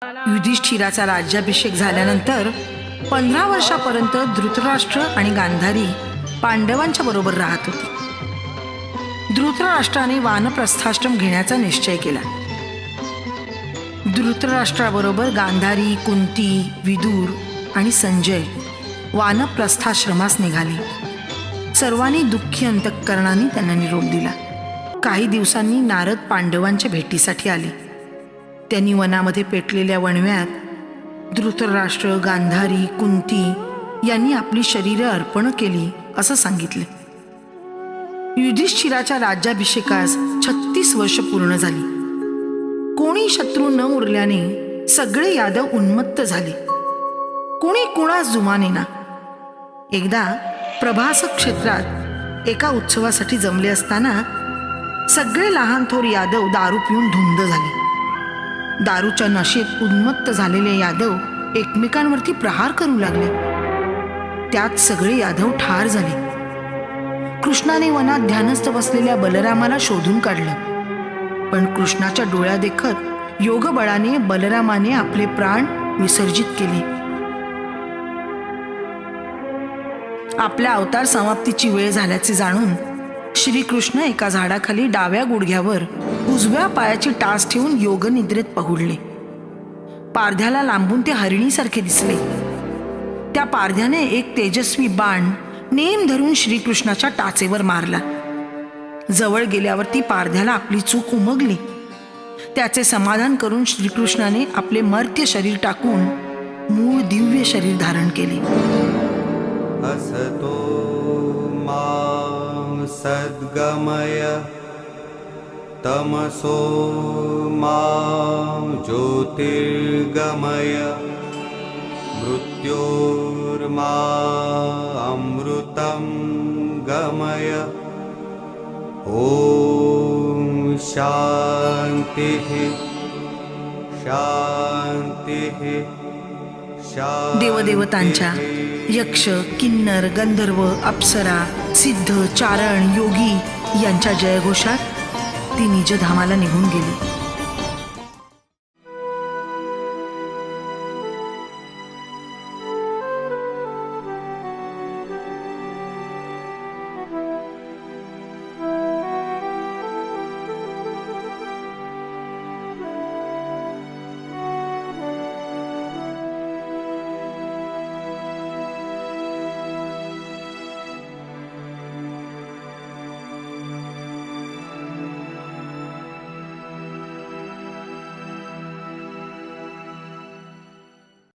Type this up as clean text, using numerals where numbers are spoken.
युधिष्ठिराचा राज्याभिषेक झाल्यानंतर 15 वर्षापर्यंत धृतराष्ट्र आणि गांधारी पांडवांच्या बरोबर राहत होती। धृतराष्ट्राने वानप्रस्थाश्रम घेण्याचा निश्चय केला। धृतराष्ट्राबरोबर गांधारी, कुंती, विदुर आणि संजय वानप्रस्थाश्रमास निघाले। सर्वांनी दुःखी अंतःकरणाने त्यांना निरोप दिला। काही दिवसांनी नारद पांडवांच्या भेटीसाठी आले। त्यांनी वनामध्ये पेटलेल्या वणव्यात धृतराष्ट्र, गांधारी, कुंती यांनी आपली शरीरे अर्पण केली असं सांगितले। युधिष्ठिराच्या राज्याभिषेकास 36 वर्ष पूर्ण झाली। कोणी शत्रू न उरल्याने सगळे यादव उन्मत्त झाले। कोणी कुणास जुमानेना। एकदा प्रभास क्षेत्रात एका उत्सवासाठी जमले असताना सगळे लहान थोर यादव दारू पिऊन धुंद झाले। दारूच्या नशेत उन्मत्त झालेले यादव एकमेकांवरती प्रहार करू लागले। त्यात सगळे यादव ठार झाले। कृष्णाने वनात ध्यानस्थ बसलेल्या बलरामाला शोधून काढलं, पण कृष्णाच्या डोळ्यादेखत योगबळाने बलरामाने आपले प्राण विसर्जित केले। आपल्या अवतार समाप्तीची वेळ झाल्याचे जाणून श्रीकृष्ण एका झाडाखाली डाव्या गुडघ्यावर उजव्या पायाची टाच ठेवून योगनिद्रेत पहुडले। पारध्याला लांबून ते हरिणीसारखे दिसले। त्या पारध्याने एक तेजस्वी बाण नेम धरून श्रीकृष्णाच्या टाचेवर मारला। जवळ गेल्यावर ती पारध्याला आपली चूक उमगली। त्याचे समाधान करून श्रीकृष्णाने आपले मर्त्य शरीर टाकून मूळ दिव्य शरीर धारण केले। असतो मां सद्गमय तमसो मां ज्योतिर्गमय मृत्योर्मा अमृतं गमय। ॐ शान्तिः शान्तिः शान्तिः। देवदेवतांच्या, यक्ष, किन्नर, गंधर्व, अप्सरा, सिद्ध, चारण, योगी यांच्या जयघोषात ती निजधामाला निघून गेली।